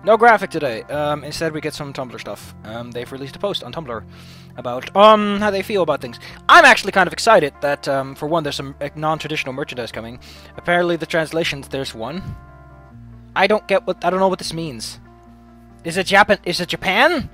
No graphic today. Instead we get some Tumblr stuff. They've released a post on Tumblr about how they feel about things. I'm actually kind of excited that for one, there's some non-traditional merchandise coming. Apparently the translations, there's one. I don't know what this means. Is it Japan? Is it Japan?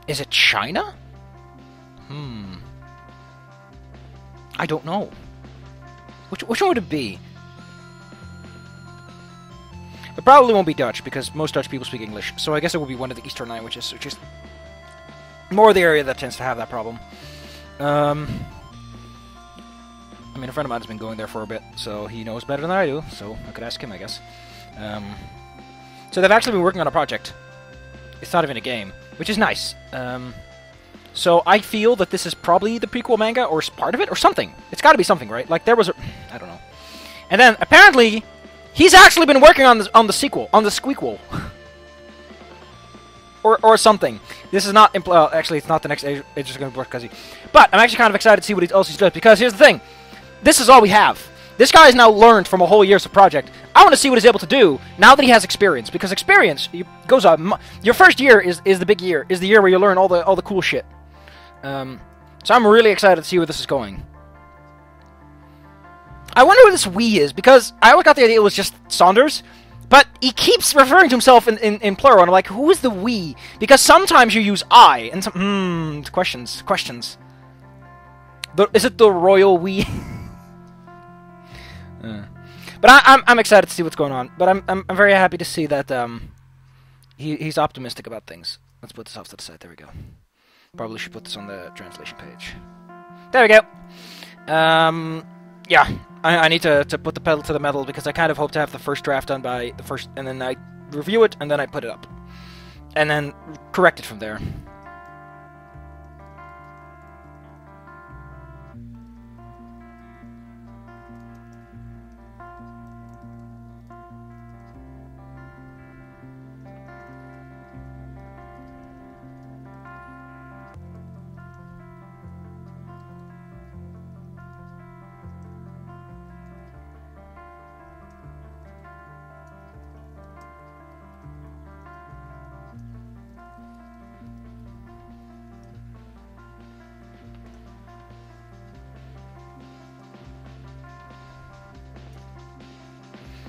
Is it China? I don't know. Which one would it be? It probably won't be Dutch, because most Dutch people speak English, so I guess it will be one of the Eastern languages, which is more the area that tends to have that problem. I mean, a friend of mine has been going there for a bit, so he knows better than I do, so I could ask him, I guess. So they've actually been working on a project. It's not even a game, which is nice. So I feel that this is probably the prequel manga, or part of it, or something. It's gotta be something, right? Like, there was a... I don't know. And then, apparently... He's actually been working on the sequel, on the squeakquel. or something. This is not... actually, it's not the next Age of Gonna Work, but I'm actually kind of excited to see what else he's doing, because here's the thing. This is all we have. This guy has now learned from a whole year's of project. I want to see what he's able to do now that he has experience, because experience goes on. Your first year is the big year, is the year where you learn all the cool shit. So I'm really excited to see where this is going. I wonder what this we is, because I always got the idea it was just Saunders, but he keeps referring to himself in plural, and I'm like, who is the we? Because sometimes you use I, and some... questions. Is it the royal we? But I'm excited to see what's going on, but I'm very happy to see that he's optimistic about things. Let's put this off to the side, there we go. Probably should put this on the translation page. There we go. Yeah, I need to put the pedal to the metal, because I kind of hope to have the first draft done by the first, and then I review it, and then I put it up. And then correct it from there.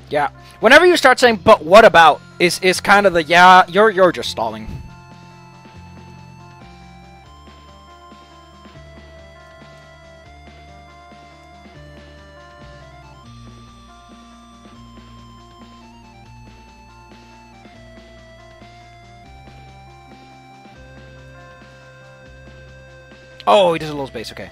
Yeah. Whenever you start saying, but what about, is kind of the, yeah, you're just stalling. Oh, he does a little space, okay.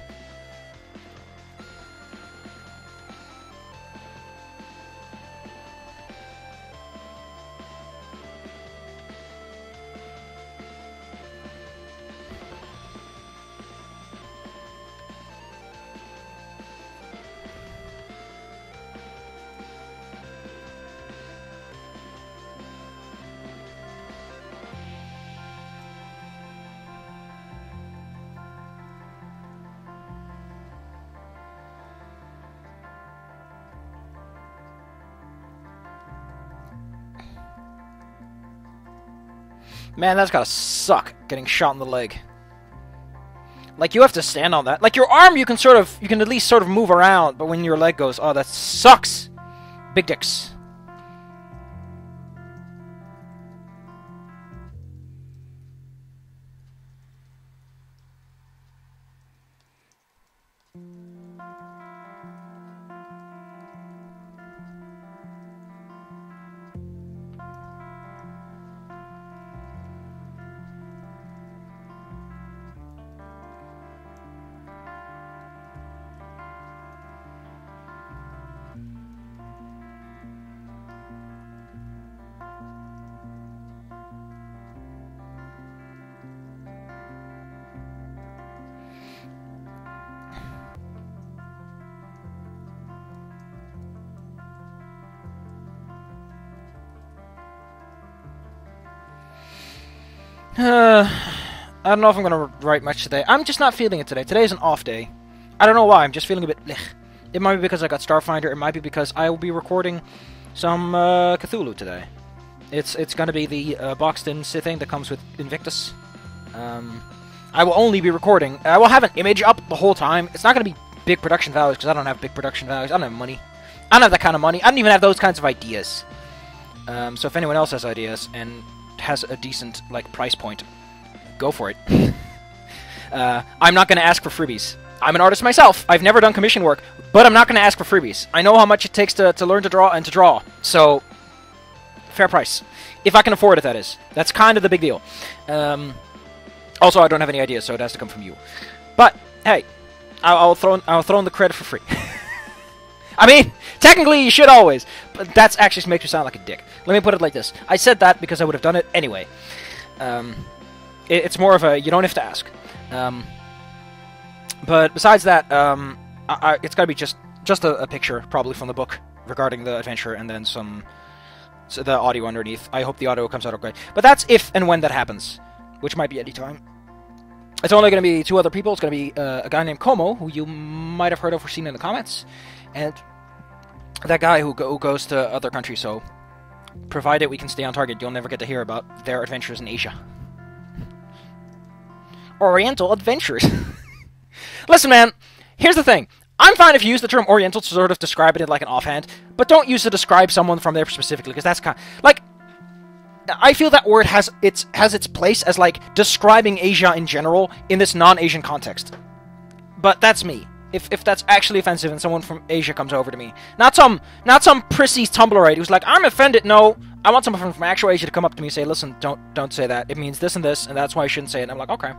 Man, that's gotta suck, getting shot in the leg. Like, you have to stand on that. Like, your arm, you can at least sort of move around, but when your leg goes, oh, that sucks! Big dicks. I don't know if I'm gonna write much today. I'm just not feeling it today. Today's an off day. I don't know why. I'm just feeling a bit blech. It might be because I got Starfinder. It might be because I will be recording some Cthulhu today. It's gonna be the boxed-in thing that comes with Invictus. I will only be recording. I will have an image up the whole time. It's not gonna be big production values because I don't have big production values. I don't have money. I don't have that kind of money. I don't even have those kinds of ideas. So if anyone else has ideas and has a decent like price point, go for it. I'm not gonna ask for freebies. I'm an artist myself. I've never done commission work, but I'm not gonna ask for freebies. I know how much it takes to learn to draw and to draw. So fair price. If I can afford it, that is. That's kind of the big deal. Also, I don't have any ideas, so it has to come from you. But, hey, I'll throw in the credit for free. I mean, technically you should always, but that's actually makes you sound like a dick. Let me put it like this. I said that because I would have done it anyway. It's more of a, you don't have to ask. But besides that, it's got to be just a picture, probably from the book, regarding the adventure, and then the audio underneath. I hope the audio comes out okay. But that's if and when that happens, which might be any time. It's only going to be 2 other people. It's going to be a guy named Como, who you might have heard of or seen in the comments, and that guy who goes to other countries. So, provided we can stay on target, you'll never get to hear about their adventures in Asia. Oriental adventures. Listen, man, here's the thing. I'm fine if you use the term Oriental to sort of describe it in like an offhand, but don't use it to describe someone from there specifically, because that's kind of, like, I feel that word has its place as like describing Asia in general in this non-Asian context. But that's me. If that's actually offensive and someone from Asia comes over to me, not some prissy Tumblrite who's like, I'm offended. No, I want someone from actual Asia to come up to me and say, listen, don't say that. It means this, and that's why I shouldn't say it. And I'm like, okay,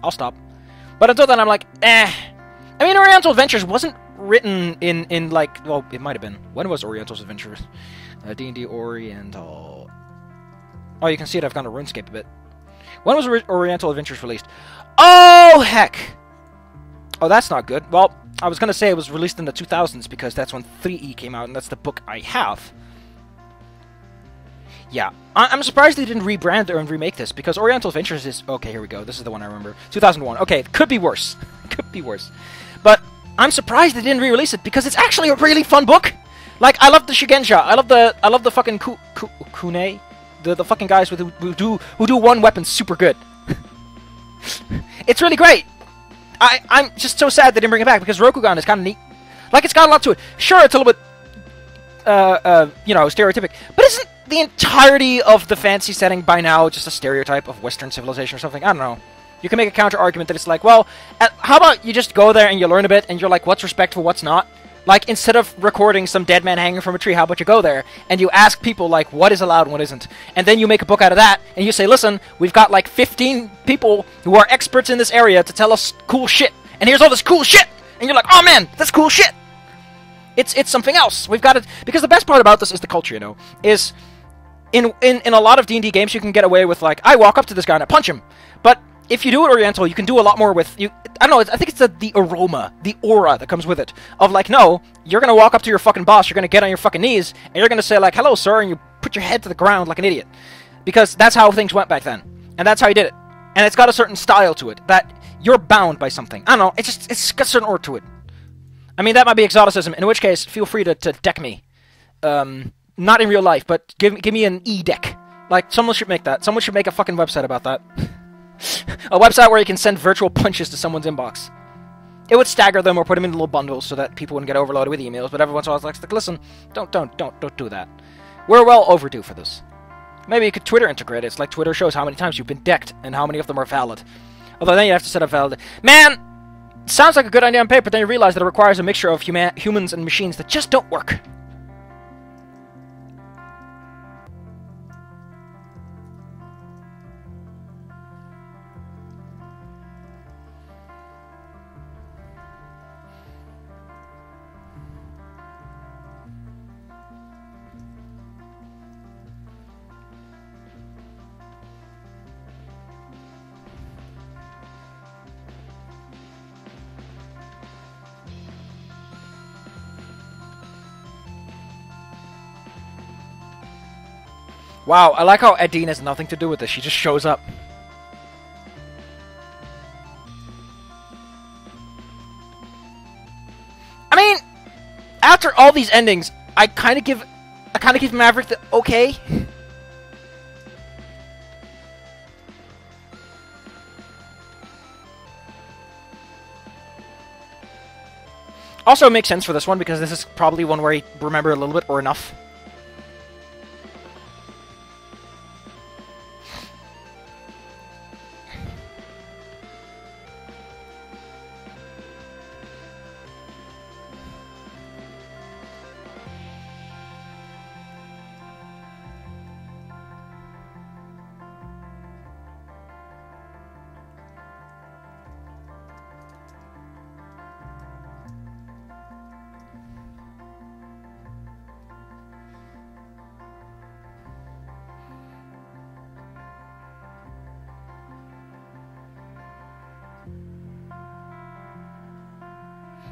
I'll stop. But until then, I'm like, eh. I mean, Oriental Adventures wasn't written in like, well, it might have been. When was Oriental's Adventures? D&D Oriental. Oh, you can see it. I've gone to RuneScape a bit. When was Oriental Adventures released? Oh, heck. Oh, that's not good. Well, I was going to say it was released in the 2000s because that's when 3E came out, and that's the book I have. Yeah. I'm surprised they didn't rebrand and remake this, because Oriental Adventures is... Okay, here we go. This is the one I remember. 2001. Okay, it could be worse. Could be worse. But I'm surprised they didn't re-release it, because it's actually a really fun book. Like, I love the Shigensha. I love the fucking Kune. The fucking guys who do one weapon super good. It's really great. I'm just so sad they didn't bring it back, because Rokugan is kind of neat. Like, it's got a lot to it. Sure, it's a little bit, you know, stereotypic, but isn't the entirety of the fantasy setting by now just a stereotype of Western civilization or something? I don't know. You can make a counter-argument that it's like, well, how about you just go there and you learn a bit, and you're like, what's respectful, what's not? Like, instead of recording some dead man hanging from a tree, how about you go there, and you ask people, like, what is allowed and what isn't? And then you make a book out of that, and you say, listen, we've got, like, 15 people who are experts in this area to tell us cool shit, and here's all this cool shit! And you're like, oh man, that's cool shit! It's something else. We've got it, because the best part about this is the culture, you know, is... In a lot of D&D games, you can get away with, like, I walk up to this guy and I punch him. But if you do it Oriental, you can do a lot more with... I don't know, I think it's the aroma, the aura that comes with it. Of, like, no, you're going to walk up to your fucking boss, you're going to get on your fucking knees, and you're going to say, like, hello, sir, and you put your head to the ground like an idiot. Because that's how things went back then. And that's how you did it. And it's got a certain style to it, that you're bound by something. I don't know, it's got a certain aura to it. I mean, that might be exoticism, in which case, feel free to deck me. Not in real life, but give me an e-deck. Like, someone should make that. Someone should make a fucking website about that. A website where you can send virtual punches to someone's inbox. It would stagger them or put them in little bundles so that people wouldn't get overloaded with emails, but every once in a while it's like, listen, don't do that. We're well overdue for this. Maybe you could Twitter integrate it. It's like Twitter shows how many times you've been decked and how many of them are valid. Although then you have to set up valid... Man! Sounds like a good idea on paper, then you realize that it requires a mixture of humans and machines that just don't work. Wow, I like how Adine has nothing to do with this. She just shows up. I mean, after all these endings, I kind of give Maverick the okay. Also, it makes sense for this one, because this is probably one where you remember a little bit, or enough.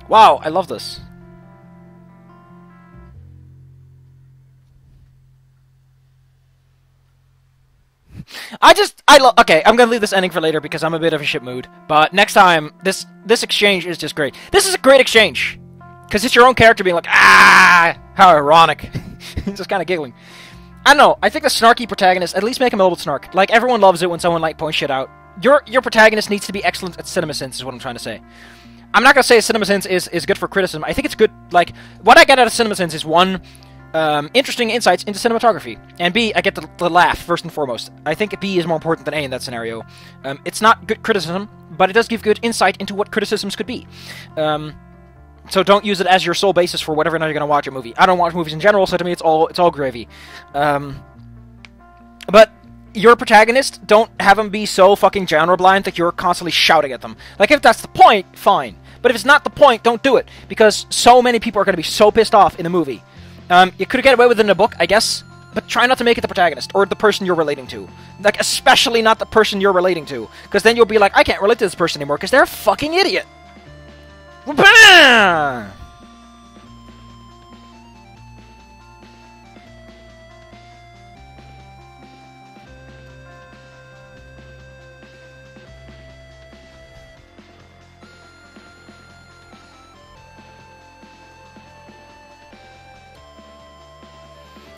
Wow, I love this. Okay, I'm gonna leave this ending for later because I'm a bit of a shit mood. But next time, this exchange is just great. This is a great exchange. Because it's your own character being like, ah, how ironic. Just kind of giggling. I don't know, I think the snarky protagonist, at least make him a little bit snark. Like, everyone loves it when someone, like, points shit out. Your protagonist needs to be excellent at CinemaSins, is what I'm trying to say. I'm not gonna say CinemaSins is good for criticism. I think it's good, like, what I get out of CinemaSins is, one, interesting insights into cinematography, and B, I get the laugh, first and foremost. I think B is more important than A in that scenario. It's not good criticism, but it does give good insight into what criticisms could be. So don't use it as your sole basis for whatever night you're gonna watch a movie. I don't watch movies in general, so to me it's all gravy. But your protagonist, don't have them be so fucking genre blind that you're constantly shouting at them. Like, if that's the point, fine. But if it's not the point, don't do it. Because so many people are going to be so pissed off in a movie. You could get away with it in a book, I guess. But try not to make it the protagonist, or the person you're relating to. Like, especially not the person you're relating to. Because then you'll be like, I can't relate to this person anymore, because they're a fucking idiot. Bah!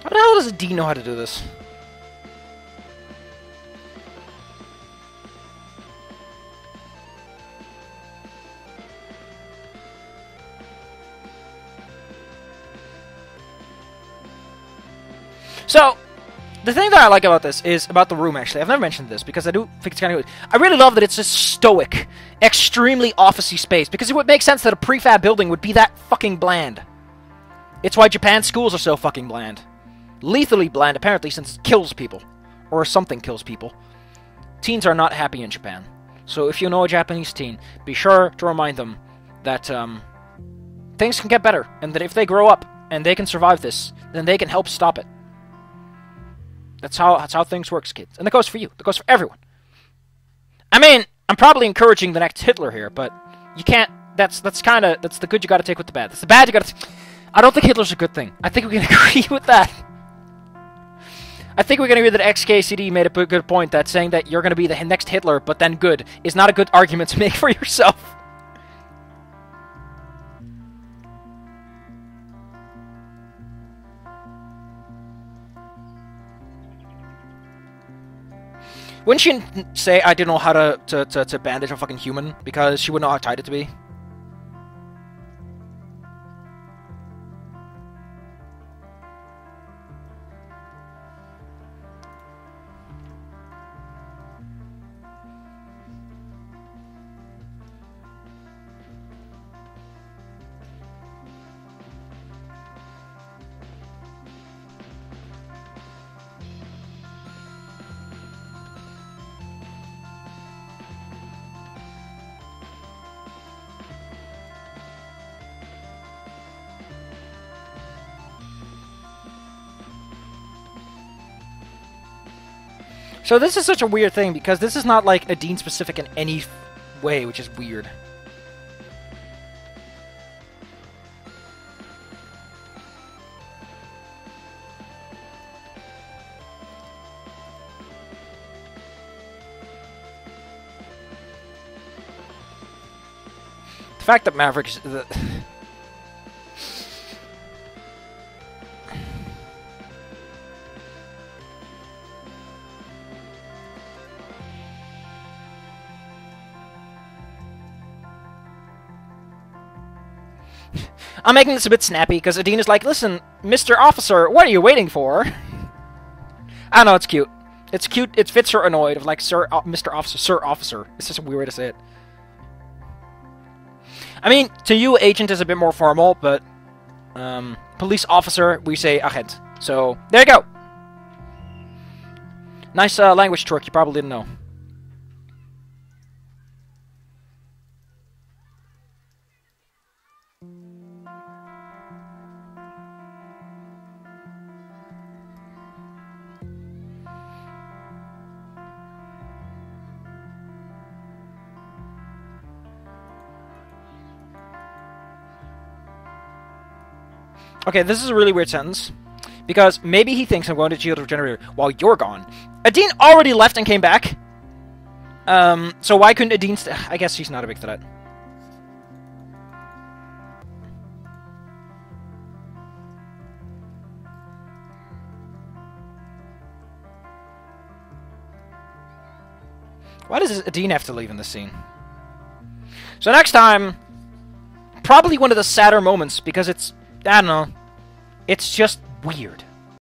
How the hell does Adine know how to do this? So, the thing that I like about this is about the room, actually. I've never mentioned this, because I do think it's kind of good. I really love that it's a stoic, extremely office-y space, because it would make sense that a prefab building would be that fucking bland. It's why Japan's schools are so fucking bland. Lethally bland, apparently, since it kills people. Or something kills people. Teens are not happy in Japan. So if you know a Japanese teen, be sure to remind them that things can get better, and that if they grow up and they can survive this, then they can help stop it. That's how things works, kids. And that goes for you. That goes for everyone. I mean, I'm probably encouraging the next Hitler here, but you can't. That's the good you gotta take with the bad. That's the bad you gotta. I don't think Hitler's a good thing. I think we can agree with that. I think we can agree that XKCD made a good point, that saying that you're gonna be the next Hitler, but then good, is not a good argument to make for yourself. Wouldn't she say, I didn't know how to bandage a fucking human, because she wouldn't know how tight it to be? So this is such a weird thing, because this is not, like, Adine specific in any way, which is weird. The fact that Maverick is... I'm making this a bit snappy, because Adine is like, listen, Mr. Officer, what are you waiting for? I know, it's cute. It's cute, it fits her annoyed, of like, Sir, Mr. Officer, Sir Officer. It's just a weird way to say it. I mean, to you, agent is a bit more formal, but... police officer, we say agent. So, there you go! Nice language trick, you probably didn't know. Okay, this is a really weird sentence. Because maybe he thinks I'm going to shield regenerator while you're gone. Adine already left and came back. So why couldn't Adine I guess she's not a big threat. Why does Adine have to leave in this scene? So next time, probably one of the sadder moments, because it's, I don't know, it's just weird.